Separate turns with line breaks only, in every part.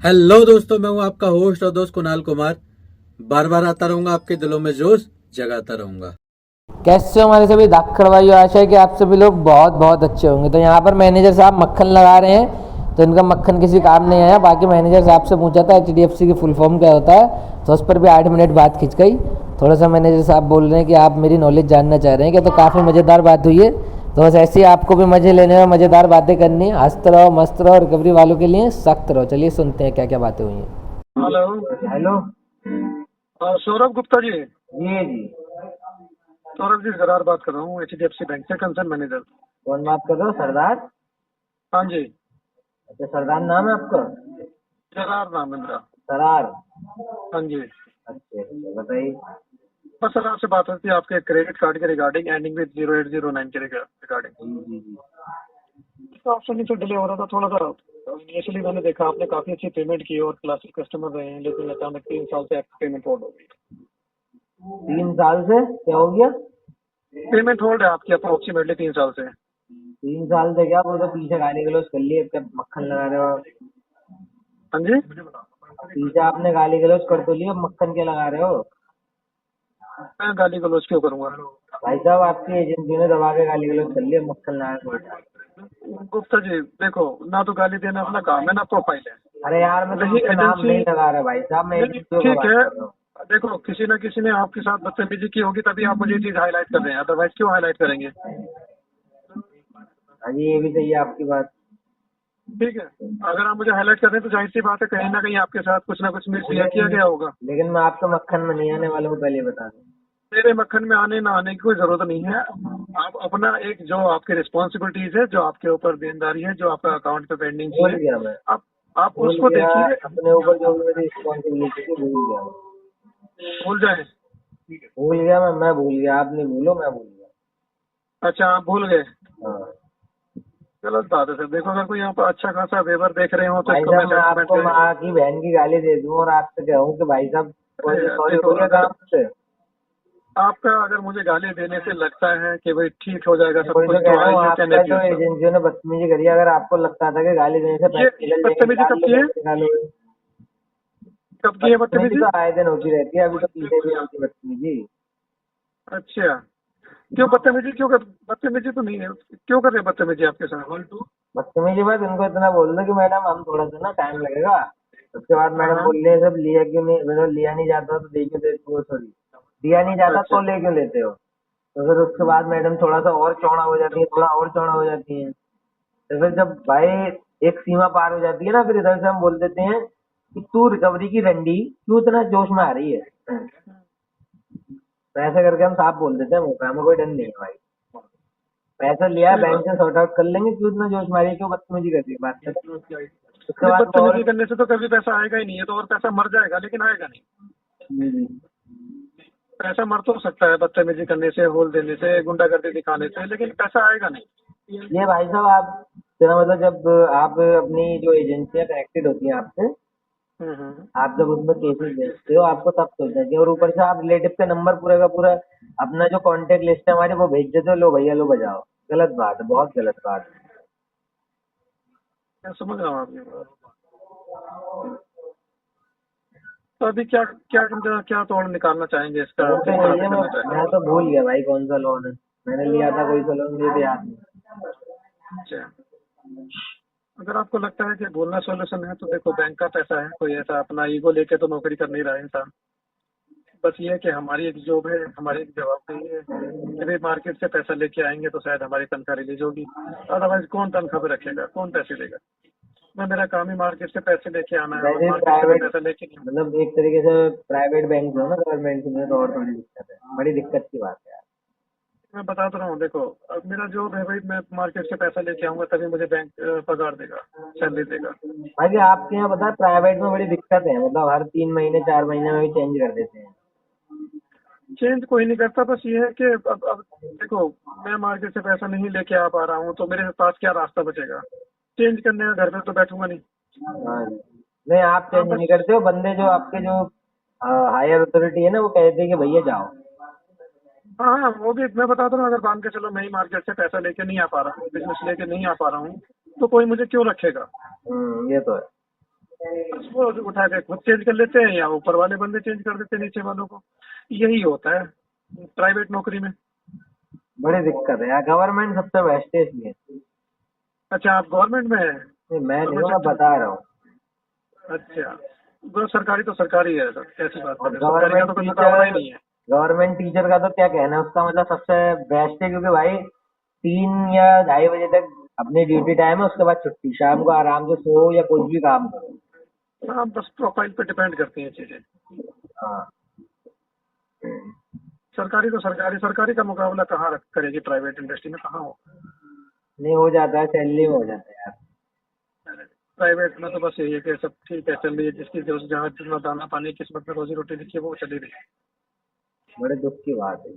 Hello दोस्तों, मैं हूं आपका होस्ट और दोस्त कुणाल कुमार। बार बार आता रहूंगा, आपके दिलों में जोश जगाता रहूंगा।
कैसे हो हमारे सभी धाकड़ भाइयों। आशा है कि आप सभी लोग बहुत बहुत अच्छे होंगे। तो यहाँ पर मैनेजर साहब मक्खन लगा रहे हैं, तो इनका मक्खन किसी काम नहीं आया। बाकी मैनेजर साहब से पूछा था HDFC की फुल फॉर्म क्या होता है, तो उस पर भी 8 मिनट बात खिंच गई। थोड़ा सा मैनेजर साहब बोल रहे हैं कि आप मेरी नॉलेज जानना चाह रहे हैं क्या, तो काफ़ी मज़ेदार बात हुई है। तो बस ऐसे ही आपको भी मज़े लेने में मज़ेदार बातें करनी है। हंसते रहो, मस्त रहो, रिकवरी वालों के लिए सख्त रहो। चलिए सुनते हैं क्या क्या बातें हुई हैं।
हेलो।
हेलो।
सौरभ गुप्ता जी।
जी जी।
सौरभ जी गरार बात कर रहा हूँ HDFC बैंक से, कंसर्न मैनेजर।
कौन बात कर रहे हो? सरदार?
हाँ जी,
अच्छा, सरदार नाम है आपका?
गरार नाम है मेरा।
सरार?
हाँ जी।
अच्छा अच्छा, बताइए।
बस सर आपसे बात होती है आपके क्रेडिट कार्ड के रिगार्डिंग, एंडिंग विद 0809 के रिगार्डिंग।
जी जी जी।
तो ऑप्शन नीचे डिले हो रहा था थोड़ा सा। इनिशियली मैंने देखा आपने काफी अच्छी पेमेंट की और क्लासिक कस्टमर रहे हैं, लेकिन अचानक 3 साल से आपकी पेमेंट होल्ड हो गई।
3 साल से क्या हो गया?
पेमेंट होल्ड है आपकी अप्रोक्सीमेटली 3 साल से।
3 साल से क्या, वो तो पीछे गाली गलौज कर लिए, क्या मक्खन लगा रहे हो आप?
हाँ जी।
पीछे आपने गाली गलौज कर तो लिया, मक्खन क्या लगा रहे हो?
मैं गाली गलौज क्यों करूंगा?
भाई साहब, आपकी एजेंसी ने दबा के गाली गलौज कर लिया, मक्खन लगा के।
गुप्ता जी देखो, ना तो गाली देना अपना काम है ना प्रोफाइल है।
अरे यार, मैं
रही
तुमसे नाम
एजेंसी,
नहीं लगा रहा भाई साहब, मैं
नहीं
एजेंसियों का
ठीक
बात
है।
कर रहा हूँ।
देखो किसी ना किसी ने आपके साथ बदतमीजी की होगी, तभी आप मुझे ये चीज हाईलाइट कर रहे हैं, अदरवाइज क्यों हाईलाइट करेंगे?
हाँ जी, ये भी सही है आपकी बात।
ठीक है, अगर आप मुझे हाईलाइट कर रहे हैं तो जाहिर सी बात है कहीं ना कहीं आपके साथ कुछ ना कुछ मिसबिहेव किया गया होगा।
लेकिन मैं आपके मक्खन में नहीं आने वाला हूँ, पहले बता दूं।
मेरे मक्खन में आने ना आने की कोई जरूरत नहीं है। आप अपना एक जो आपकी रिस्पॉन्सिबिलिटीज है, जो आपके ऊपर देनदारी है, जो आपका अकाउंट पे पेंडिंग
भूल
है,
गया मैं।
आप आप
भूल
उसको
गया।
देखिए।
अपने ऊपर जो भी मेरी रिस्पॉन्सिबिलिटी थी, भूल गया मैं।
भूल जाए।
भूल गया मैं भूल गया। आप नहीं भूलो, मैं भूल गया।
अच्छा, आप भूल गए।
हाँ।
गलत बात है सर। देखो अगर कोई यहाँ पर अच्छा खासा वेवर देख रहे हो तो
भाई
इसको मैं
साहब, मैं
सेंटिमेंट
आपको
के।
माँ की बहन की गाली दे दूं और आपसे कहूँ कि भाई साहब कोई
अरे यार
सॉरी
देखो,
हो गया
अगर
काम से?
आपका अगर मुझे गाली देने से लगता है कि भाई ठीक हो जाएगा सब
कोई
कुछ,
तो कह
तो
रहा
आई
हूँ,
यू कैन
आपका जो
एब्यूज सर।
एजेंसियों ने बदतमीजी करी है, अगर आपको लगता था कि गाली देने से पैसे
ये
निकल जाएंगे,
बदतमीजी
निकाल
कब
लो,
की है?
कैसे निकालोगे?
कब की है
बदतमीजी
बदतमीजी?
तो आए दिन होती रहती है, अभी तो पीछे भी होती है बदतमीजी।
अच्छा, क्यों बदतमीजी क्यों कर? बदतमीजी तो नहीं है, क्यों कर रहे हैं बदतमीजी आपके साथ?
बदतमीजी बात उनको इतना बोल दो कि मैडम हम थोड़ा सा ना टाइम लगेगा। उसके बाद मैडम
हाँ।
बोल रही है सब लिया क्यों नहीं, मतलब लिया नहीं जाता तो दे क्यों देते हो, सॉरी दिया नहीं जाता
अच्छा।
तो ले क्यों लेते हो? तो फिर उसके बाद मैडम थोड़ा सा और चौड़ा हो जाती है, थोड़ा और चौड़ा हो जाती है। तो फिर जब भाई एक सीमा पार हो जाती है ना, फिर इधर से हम बोल देते हैं कि तू रिकवरी की रंडी क्यों इतना जोश में आ रही है। तो ऐसा करके हम साफ बोल देते हैं, मुँह पे, हमें कोई डर नहीं है भाई। पैसा लिया है
सही
बैंक
बात
से, सॉर्ट आउट कर लेंगे, क्यों इतना जोश में आ रही है, क्यों बदतमीजी कर रही है, बात कर।
है।
उसके
नहीं,
बाद वो और
बदतमीजी करने से तो कभी पैसा आएगा ही नहीं है, तो और पैसा मर जाएगा लेकिन आएगा नहीं।
हम्म,
पैसा मर तो सकता है बदतमीजी करने से, होल देने से, गुंडागर्दी दिखाने से, लेकिन पैसा आएगा नहीं।
ये भाई साहब आप, तेरा मतलब जब आप अपनी जो एजेंसियां कनेक्टेड होती हैं आपसे,
हम्म।
आप जब उसमें केसेस भेजते हो, आपको तब सोचना चाहिए। और ऊपर से आप रिलेटिव का नंबर पूरा का पूरा अपना जो कांटेक्ट लिस्ट है हमारी वो भेज देते हो, लो भैया लो बजाओ। गलत बात है, बहुत गलत बात है।
मैं समझ रहा हूँ आपकी बात। तो अभी क्या क्या क्या तोड़ निकालना चाहेंगे इसका,
और तो
किस तरह
यही
से
है,
करना
मैं
चाहेंगे?
तो भूल गया भाई कौन सा लोन है। मैंने लिया था कोई सा लोन, मुझे तो याद नहीं।
अच्छा, अगर आपको लगता है कि बोलना सॉल्यूशन है तो देखो, बैंक का पैसा है, कोई ऐसा अपना ईगो लेके तो नौकरी कर नहीं रहा है इंसान। बस ये है कि हमारी एक जॉब है, हमारी एक जवाबदेही है कि भाई मार्केट से पैसा लेके आएंगे तो शायद हमारी तनख्वाह रिलीज होगी। अदरवाइज कौन तनख्वाह पे रखेगा, कौन पैसे देगा? मैं, मेरा काम ही मार्केट से पैसे लेके आना है, और
वैसे
मार्केट से मैं
प्राइवेट,
पैसा लेके नहीं।
मतलब एक तरीके से प्राइवेट बैंक हो ना गवर्नमेंट में, तो और थोड़ी दिक्कत है, बड़ी दिक्कत की बात है यार।
मैं बता तो रहा हूँ, देखो अब मेरा जॉब है भाई, मैं मार्केट से पैसा लेके आऊंगा तभी मुझे बैंक पगार देगा, सैलरी देगा।
बाकी आपके यहाँ पता है प्राइवेट में बड़ी दिक्कत है, मतलब हर 3 महीने 4 महीने में भी चेंज कर देते हैं।
चेंज कोई नहीं करता, बस ये है कि अब देखो, मैं मार्केट से पैसा नहीं लेके आ पा रहा हूँ तो मेरे पास क्या रास्ता बचेगा? चेंज करने का, घर पे तो बैठूंगा नहीं।
हाँ जी। नहीं, आप
हाँ
चेंज नहीं
बस।
करते हो, बंदे जो आपके जो हायर अथॉरिटी है ना, वो कहते हैं कि भैया जाओ।
हाँ हाँ, वो भी मैं बता दूँ, अगर मान के चलो मैं ही मार्केट से पैसा लेके नहीं आ पा रहा हूँ, बिजनेस लेके नहीं आ पा रहा हूँ, तो कोई मुझे क्यों रखेगा?
ये तो है।
बस वो उठा के खुद चेंज कर लेते हैं या ऊपर वाले बंदे चेंज कर देते हैं नीचे वालों को। यही होता है प्राइवेट नौकरी में।
बड़ी दिक्कत है यार, गवर्नमेंट सबसे बेस्ट है इसलिए।
अच्छा, आप गवर्नमेंट में हैं?
नहीं, मैं नहीं हूँ,
गवर्नमेंट
मैं
सेक्टर
बता रहा हूँ।
में? अच्छा, वो सरकारी तो सरकारी है सर, कैसी बात
और
कर रहे हैं, सरकारी का तो कोई मुकाबला ही नहीं है।
गवर्नमेंट टीचर का तो क्या कहना है उसका, मतलब सबसे बेस्ट है, क्योंकि भाई 3 या 2:30 बजे तक अपनी ड्यूटी टाइम है, उसके बाद छुट्टी, शाम को आराम से सो या कुछ भी काम करो।
हाँ, बस प्रोफाइल पे डिपेंड करती हैं चीजें।
हाँ,
सरकारी तो सरकारी, सरकारी का मुकाबला कहाँ करेगी प्राइवेट इंडस्ट्री में, कहाँ हो।
नहीं हो जाता है, सैलरी में हो जाता है यार।
प्राइवेट में तो बस यही है कि सब ठीक है, चल रही है, जिसकी जो जहाँ जितना दाना पानी किस्मत में रोजी रोटी लिखी है वो चली रही है।
बड़े दुख की बात है।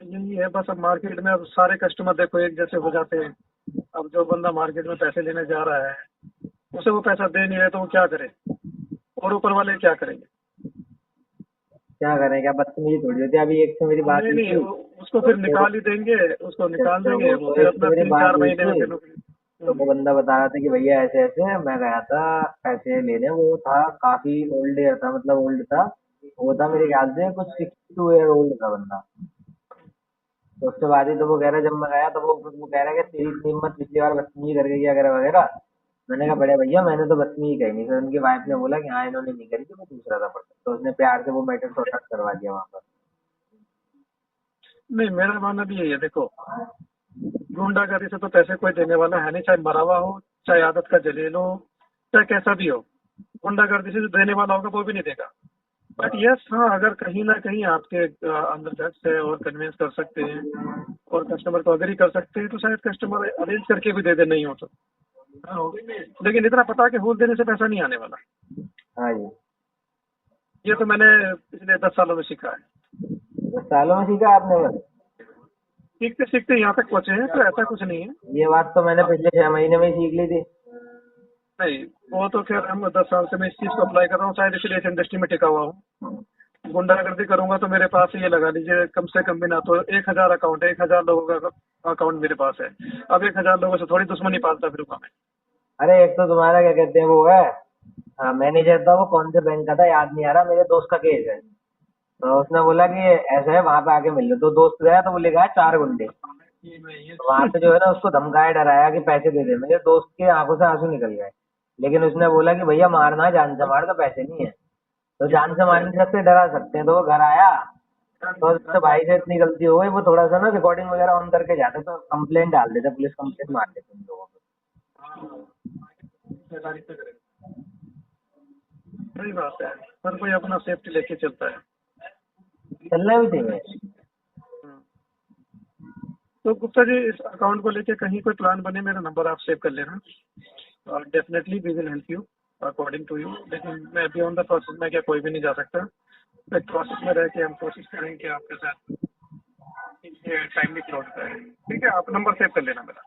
यही है बस। अब मार्केट में अब सारे कस्टमर देखो एक जैसे हो जाते हैं। अब जो बंदा मार्केट में पैसे लेने जा रहा है उसे वो पैसा दे नहीं रहे तो वो क्या करे, और ऊपर वाले क्या करेंगे।
क्या करें, क्या बदतमीजी थोड़ी होती है। अभी एक से मेरी बात
नहीं
हुई
नहीं,
थी,
उसको फिर निकाल ही देंगे, उसको निकाल देंगे, वो फिर
एक से
अपना
मेरी बात
3-4
हुई
महीने में
थी,
फिर
तो वो बंदा बता रहा था कि भैया ऐसे ऐसे मैं गया था पैसे लेने। वो था काफी ओल्ड ईयर था, मतलब ओल्ड था। वो था मेरे ख्याल से कुछ 62 ईयर ओल्ड था बंदा। तो उसके बाद ही तो वो कह रहा, जब मैं गया तो वो कह रहा कि तेरी इतनी हिम्मत, पिछली बार बदतमीजी करके क्या वगैरह वगैरह। मैंने कहा बड़े भैया मैंने तो बदतमीजी कही नहीं। फिर उनकी वाइफ ने बोला कि हाँ इन्होंने नहीं करी थी, वो दूसरा था पर्सन। तो उसने प्यार से वो मैटर सॉर्ट आउट करवा दिया वहां पर।
नहीं, मेरा मानना भी यही है। देखो, गुंडागर्दी से तो पैसे कोई देने वाला है नहीं, चाहे मरा हुआ हो, चाहे आदत का जलील हो, चाहे कैसा भी हो। गुंडागर्दी से जो देने वाला होगा वो भी नहीं देगा। बट यस, हाँ, अगर कहीं ना कहीं आपके अंदर गट्स है और कन्विंस कर सकते हैं और कस्टमर को अग्री कर सकते हैं तो शायद कस्टमर अरेंज करके भी दे दे, नहीं हो तो। हाँ, लेकिन इतना पता कि घूस देने से पैसा नहीं आने वाला।
हाँ जी।
ये तो मैंने पिछले 10 सालों में सीखा है।
10 सालों में सीखा आपने बस?
सीखते सीखते यहाँ तक पहुंचे हैं, तो ऐसा कुछ नहीं है।
ये बात तो मैंने पिछले 6 महीने में ही सीख ली थी।
नहीं, वो तो खैर हम 10 साल से मैं इस चीज को अप्लाई कर रहा हूँ, शायद इसलिए इस इंडस्ट्री में टिका हुआ हूँ। गुंडागर्दी करूंगा तो मेरे पास ये लगा लीजिए कम से कम भी ना तो 1000 अकाउंट है, 1000 लोगों का अकाउंट मेरे पास है। अब 1000 लोगों से थोड़ी दुश्मनी पालता फिरूंगा मैं।
अरे एक तो तुम्हारा क्या कहते हैं वो है, मैनेजर था, वो कौन से बैंक का था याद नहीं आ रहा, मेरे दोस्त का केस है। तो उसने बोला कि ऐसा है वहां पे आके मिल लो। तो दोस्त गया तो वो ले गया 4 गुंडे। तो वहां पे जो है ना उसको धमकाया डराया कि पैसे दे दे। मेरे दोस्त के आंखों से आंसू निकल गए। लेकिन उसने बोला कि भैया मारना है, जान से मार, तो पैसे नहीं है। तो जान से मार नहीं सकते, डरा सकते हैं। तो वो घर आया तो उससे भाई से इतनी गलती हो गई, वो थोड़ा सा ना रिकॉर्डिंग वगैरह ऑन करके जाते तो कंप्लेंट डाल देते, पुलिस कंप्लेंट मार देते उन लोगों
सही बात है, हर कोई अपना सेफ्टी लेके चलता है।
को। चलना भी चाहिए।
तो गुप्ता जी, इस अकाउंट को लेके कहीं कोई प्लान बने, मेरा नंबर आप सेव कर लेना और definitely we will help you according to you. लेकिन मैं बियॉन्ड द प्रोसेस में क्या कोई भी नहीं जा सकता। एक प्रोसेस में रह के हम कोशिश करेंगे कि आपके साथ टाइमली क्लोज करें। ठीक है, आप नंबर सेव कर लेना मेरा,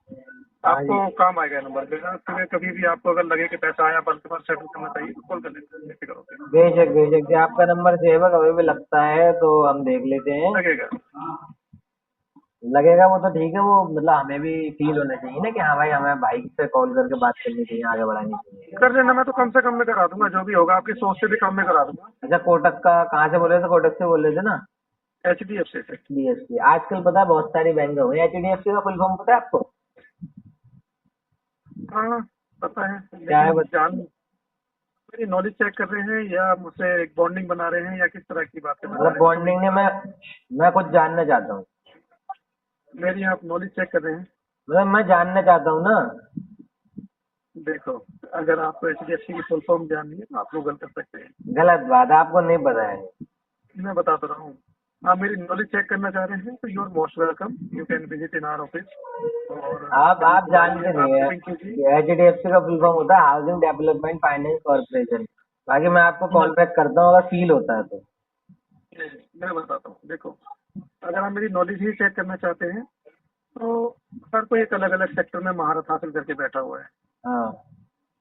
आपको काम आएगा नंबर मेरा। फिर कभी भी आपको अगर लगे कि पैसा आया बल्कि पर सेटल करना चाहिए तो कॉल कर लेना, बेफिक्र होकर।
बेशक बेशक जी, आपका नंबर सेव है, कभी भी लगता है तो हम देख लेते हैं।
लगेगा।
लगेगा वो तो ठीक है, वो मतलब हमें भी फील होना चाहिए ना कि हाँ भाई हमें भाई से कॉल करके बात करनी चाहिए, आगे बढ़ानी चाहिए।
कर लेना, मैं तो कम से कम में करा दूंगा, जो भी होगा आपकी सोच से भी कम में करा दूंगा।
अच्छा, कोटक का कहाँ से बोल रहे थे? कोटक से बोल रहे थे ना?
HDFC से।
HDFC आजकल पता है बहुत सारी बैंक हो गई। HDFC का फुल फॉर्म पता है आपको?
हाँ, पता है,
क्या है
लेकिन जान मेरी नॉलेज चेक कर रहे हैं या मुझसे एक बॉन्डिंग बना रहे हैं या किस तरह की बातें बता
मतलब
रहे
बॉन्डिंग ने मैं कुछ जानना चाहता हूँ।
हैं। मेरी आप नॉलेज चेक कर रहे हैं।
मतलब मैं जानना चाहता हूँ ना।
देखो, अगर आपको HDFC की फुल फॉर्म जाननी है तो आप गूगल कर सकते हैं।
गलत बात है, आपको नहीं पता है।
मैं बता तो रहा हूँ। आप मेरी नॉलेज चेक करना चाह रहे हैं तो you are most welcome, you can visit in our office. और
आप जानते नहीं है
मीटिंग कीजिए।
कि HDFC का फुल फॉर्म होता है हाउसिंग डेवलपमेंट फाइनेंस कॉर्पोरेशन। बाकी मैं आपको कॉल बैक करता हूँ अगर फील होता है तो।
मैं बताता हूँ, देखो, अगर आप मेरी नॉलेज ही चेक करना चाहते हैं तो हर कोई एक अलग अलग सेक्टर में महारत हासिल करके बैठा हुआ है।
हाँ,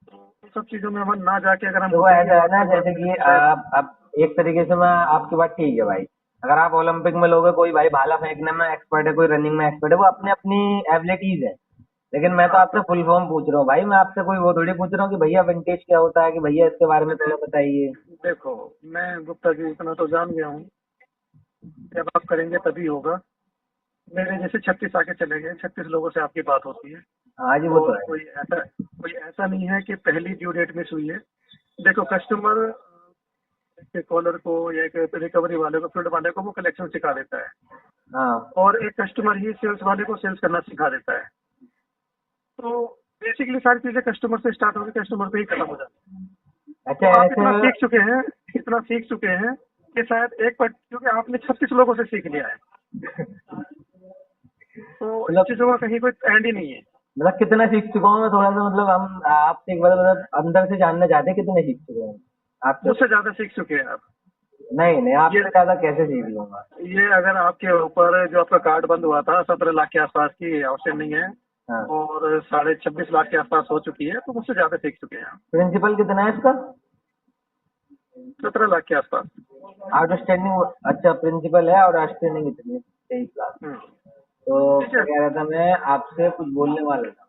तो सब चीजों में हम ना जाके अगर हम
तो वो ऐसा है ना, जैसे कि आप एक तरीके से, मैं आपकी बात ठीक है भाई। अगर आप ओलंपिक में लोगे, कोई भाई भाला फेंकने में एक्सपर्ट है, कोई रनिंग में एक्सपर्ट है, वो अपनी अपनी एबिलिटीज है। लेकिन मैं तो आपसे फुल फॉर्म पूछ रहा हूँ भाई, मैं आपसे कोई वो थोड़ी पूछ रहा हूँ कि भैया विंटेज क्या होता है, कि भैया इसके बारे में थोड़ा बताइए।
देखो, मैं गुप्ता जी इतना तो जान गया हूँ, जब आप करेंगे तभी होगा। मेरे जैसे 36 आके चले गए, 36 लोगों से आपकी बात होती है।
हाँ जी, वो तो
और
है।
कोई ऐसा नहीं है कि पहली ड्यू डेट मिस हुई है। देखो, कस्टमर एक कॉलर को या एक रिकवरी वाले को, फील्ड वाले को वो कलेक्शन सिखा देता है,
हाँ।
और एक कस्टमर ही सेल्स वाले को सेल्स करना सिखा देता है। तो बेसिकली सारी चीजें कस्टमर से स्टार्ट होकर कस्टमर पे ही खत्म हो जाती है।
अच्छा,
तो आप
ऐसे
इतना सीख चुके हैं कि शायद क्योंकि आपने 36 लोगों से सीख लिया है, तो इन
मतलब
चीजों का कहीं कोई एंड ही नहीं है।
मतलब कितना सीख चुका हूँ मैं, थोड़ा सा मतलब हम आपसे एक बार मतलब अंदर से जानना चाहते हैं कितने सीख चुके हैं आपसे।
मुझसे ज्यादा सीख चुके हैं आप।
नहीं नहीं, आपसे
ये
ज्यादा कैसे सीख लूंगा।
ये अगर आपके ऊपर जो आपका कार्ड बंद हुआ था 17 लाख के आसपास की आउटस्टैंडिंग है,
हाँ।
और 26.5 लाख के आसपास हो चुकी है, तो मुझसे ज्यादा सीख चुके हैं आप।
प्रिंसिपल कितना है इसका?
17 लाख के आसपास।
आउटस्टैंडिंग, अच्छा प्रिंसिपल है और आउटस्टैंडिंग कितनी है? 23 लाख।
हम्म,
तो
ठीक
क्या
है।
कह रहा था मैं आपसे, कुछ बोलने वाला था।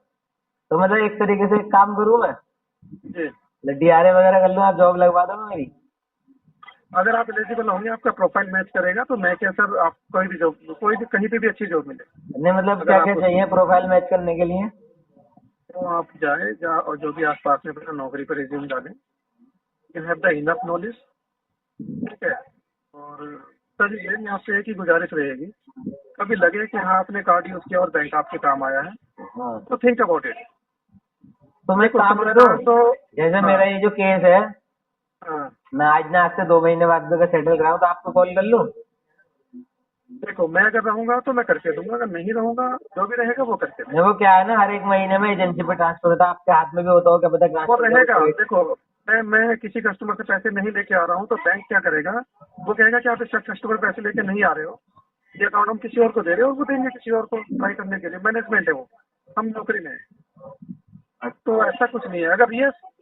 तो मतलब एक तरीके से एक काम करूँ मैं,
जी,
डीआरए वगैरह कर लूँ, आप जॉब लगवा दो मेरी।
अगर आप एलिजिबल होंगे, आपका प्रोफाइल मैच करेगा, तो मैं क्या सर, आप कोई भी जॉब, कोई भी कहीं पे भी अच्छी जॉब मिले,
नहीं मतलब क्या
अगर
क्या
आप उस,
चाहिए प्रोफाइल मैच करने के लिए?
तो आप जाए जहाँ और जो भी आसपास में अपना नौकरी पर रिज्यूम डालें। You have the enough knowledge, ठीक है। और सर ये मेरी आपसे एक ही गुजारिश रहेगी, कभी लगे कि हाँ आपने कार्ड यूज किया और बैंक आपके काम आया है,
हाँ।
तो थिंक अबाउट इट।
तो मैं एक
देखो,
काम करूँ,
समझदार तो,
जैसे
हाँ,
मेरा ये जो केस है,
हाँ।
मैं आज ना आज से 2 महीने बाद में अगर सेटल कराऊँ तो आपको कॉल कर लूँ?
देखो, मैं अगर रहूंगा तो मैं करके दूंगा, अगर नहीं रहूंगा जो भी रहेगा वो करके
देखो क्या है ना, हर एक महीने में एजेंसी पे ट्रांसफर होता है, आपके हाथ में भी होता हो, क्या पता
वो
ट्रांसफर
रहेगा।
करो।
देखो, मैं किसी कस्टमर से पैसे नहीं लेके आ रहा हूँ, तो बैंक क्या करेगा, वो कहेगा कि आप इस कस्टमर पैसे लेके नहीं आ रहे हो, ये अकाउंट हम किसी और को दे रहे हो, और वो देंगे किसी और को ट्राई करने के लिए। मैनेजमेंट है वो, हम नौकरी में हैं। तो ऐसा कुछ नहीं है।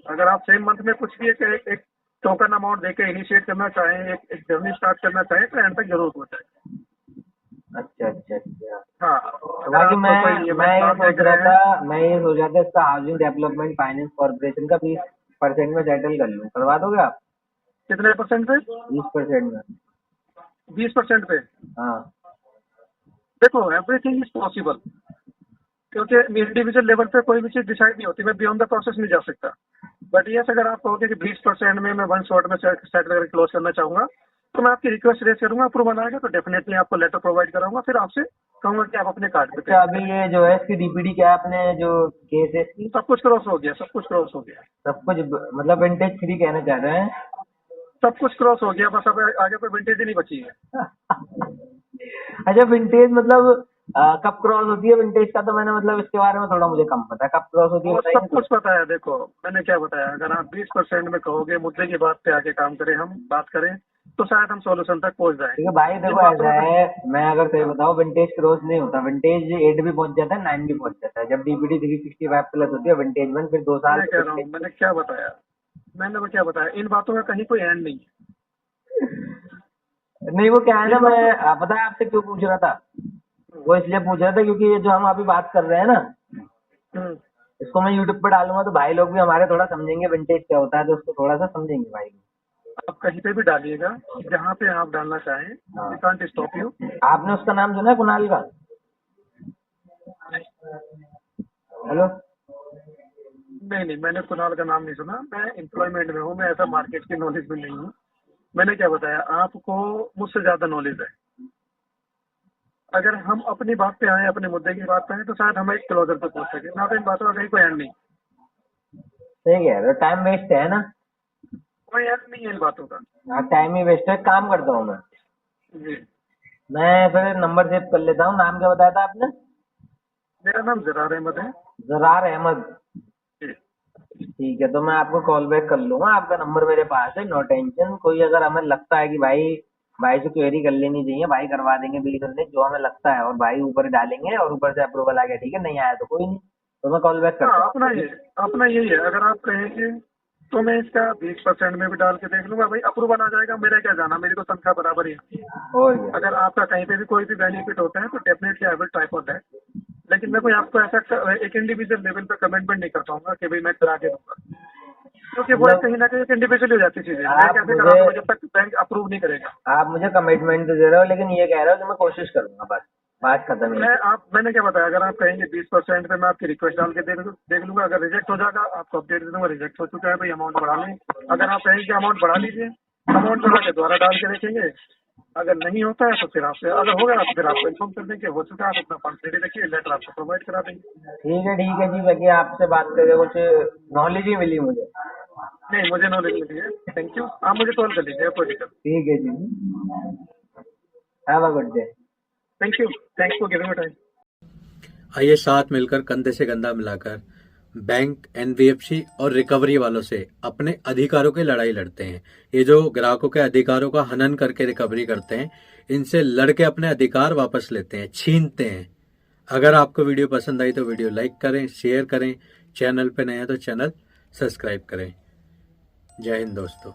अगर आप सेम मंथ में कुछ भी एक टोकन अमाउंट देके इनिशिएट करना चाहें, एक जर्नी स्टार्ट करना चाहें, तो एंड तक जरूर हो जाए।
अच्छा अच्छा अच्छा।
हाँ,
तो
अगर
बाकी
आप
मैं
कोई
मैं
EMI
ये
प्लान
सोच
देख
रहा
रहे हैं,
था मैं ये सोच रहा था इसका हाउसिंग डेवलपमेंट फाइनेंस कॉर्पोरेशन का 20% में सेटल कर लूँ, करवा दोगे आप?
कितने परसेंट पे?
20% में।
20% पे?
हाँ।
देखो, एवरीथिंग इज पॉसिबल, क्योंकि इंडिविजुअल लेवल पे कोई भी चीज डिसाइड नहीं होती, मैं बियॉन्ड द प्रोसेस नहीं जा सकता। बट यस, अगर आप कहोगे कि 20% में मैं वन शॉट में सेट करके क्लोज करना चाहूंगा, तो मैं आपकी रिक्वेस्ट रेज करूंगा, अप्रूवल आएगा तो डेफिनेटली आपको लेटर प्रोवाइड कराऊंगा, फिर आपसे कहूंगा कि आप अपने कार्ड पे
अच्छा,
पेमेंट
अभी
करें।
ये जो है इसकी डीपीडी क्या है, अपने जो केस है इसकी?
सब कुछ क्रॉस हो गया, सब कुछ क्रॉस हो गया,
सब कुछ मतलब विंटेज फ्री कहना चाह रहे हैं?
सब कुछ क्रॉस हो गया, बस अब आगे कोई विंटेज ही नहीं बची है।
अच्छा, विंटेज मतलब कब क्रॉस होती है विंटेज का? तो मैंने मतलब इसके बारे में थोड़ा मुझे कम पता है, कब क्रॉस होती है
वो सब
बताएंगे
कुछ
थोड़ा?
पता है। देखो, मैंने क्या बताया, अगर आप 20% में कहोगे, मुद्दे की बात पे आके काम करें, हम बात करें, तो शायद हम सॉल्यूशन तक पहुंच जाए।
ठीक है भाई,
इन
देखो
बातों
ऐसा
में
है, मैं अगर सही बताऊं, विंटेज क्रॉस नहीं होता, विंटेज 8 भी पहुंच जाता है, 9 भी पहुंच जाता है। जब डीपीडी 365 प्लस होती है विंटेज 1, फिर 2 साल
मैं
तो
कह रहा हूँ,
विंटेज।
मैंने वो क्या बताया, इन बातों का कहीं कोई एंड नहीं
नहीं, वो क्या है
है
ना,
इन बातों।
पता है आपसे क्यों पूछ रहा था? वो इसलिए पूछ रहा था क्योंकि ये जो हम अभी बात कर रहे हैं ना,
हम्म,
इसको मैं यूट्यूब पे डालूंगा तो भाई लोग भी हमारे थोड़ा समझेंगे विंटेज क्या होता है, तो उसको थोड़ा सा समझेंगे भाई लोग।
आप कहीं पे भी डालिएगा, जहाँ पे आप डालना चाहें, वी
हाँ।
Can't stop you.
आपने उसका नाम सुना है, कुणाल का? हेलो?
नहीं नहीं, मैंने कुणाल का नाम नहीं सुना, मैं एम्प्लॉयमेंट में हूँ, मैं ऐसा मार्केट की नॉलेज में नहीं हूँ। मैंने क्या बताया आपको, मुझसे ज्यादा नॉलेज है। अगर हम अपनी बात पे आए, अपने मुद्दे की बात पे आए, तो शायद हम एक क्लोजर पे पहुंच सके, ना तो इन बातों का कहीं कोई एंड नहीं।
सही कह रहे हो, टाइम वेस्ट है ना?
कोई एंड नहीं है इन बातों का।
हाँ, टाइम ही वेस्ट है। काम करता हूँ मैं।
जी,
मैं फिर नंबर सेव कर लेता हूँ। नाम क्या बताया था आपने?
मेरा नाम जरार अहमद है।
जरार अहमद।
जी,
ठीक है, तो मैं आपको कॉल बैक कर लूंगा। आपका नंबर मेरे पास है, नो टेंशन। कोई अगर हमें लगता है कि भाई भाई से क्वेरी कर लेनी चाहिए, भाई करवा देंगे बिल करने जो हमें लगता है, और भाई ऊपर डालेंगे और ऊपर से अप्रूवल आ गया, ठीक है, नहीं आया तो कोई नहीं, तो मैं कॉल बैक
हाँ,
करता हूँ आपको, ठीक?
अपना यही है। अगर आप कहेंगे तो मैं इसका 20% में भी डाल के देख लूंगा, भाई अप्रूवल आ जाएगा, मेरा क्या जाना, मेरी तो तनख्वाह बराबर ही है।
और क्या।
अगर आपका कहीं पे भी कोई भी बेनिफिट होता है, तो definitely I will try for that. लेकिन मैं कोई आपको ऐसा एक इंडिविजुअल लेवल पे कमिटमेंट नहीं कर पाऊंगा कि भाई मैं करा के दूंगा, क्योंकि वो
मतलब
कहीं ना कहीं एक इंडिविजुअल हो जाती चीजें। मैं
आप
कैसे करा दूंगा
मुझे
जब तक बैंक अप्रूव नहीं करेगा।
आप मुझे कमिटमेंट तो दे रहे हो, लेकिन ये कह रहे हो कि मैं कोशिश करूंगा, बस बात खत्म है।
मैंने क्या बताया, अगर आप कहेंगे 20% पे मैं आपकी रिक्वेस्ट डाल के देख लूंगा, अगर रिजेक्ट हो जाएगा आपको अपडेट दे दूंगा, रिजेक्ट हो चुका है भाई अमाउंट बढ़ा लें। अगर आप कहेंगे कि अमाउंट बढ़ा लीजिए, अमाउंट बढ़ा के दोबारा डाल के देखेंगे, अगर नहीं होता है तो फिर आपसे, अगर होगा तो फिर आपको इन्फॉर्म कर देंगे, हो चुका है आप अपना फंड रेडी रखिए, लेटर आपको प्रोवाइड करा देंगे।
ठीक है जी, बाकी आपसे बात करके कुछ नॉलेज ही मिली मुझे।
नहीं, मुझे नॉलेज मिली है, थैंक यू। आप मुझे कॉल कर लीजिए, कोई दिक्कत।
ठीक है जी, have a good day.
Thank you, thanks for giving me time.
आइए साथ मिलकर कंधे से कंधा मिलाकर बैंक, एनबीएफसी और रिकवरी वालों से अपने अधिकारों की लड़ाई लड़ते हैं। ये जो ग्राहकों के अधिकारों का हनन करके रिकवरी करते हैं, इनसे लड़के अपने अधिकार वापस लेते हैं, छीनते हैं। अगर आपको वीडियो पसंद आई तो वीडियो लाइक करें, शेयर करें, चैनल पे नए हैं तो चैनल सब्सक्राइब करें। जय हिंद दोस्तों।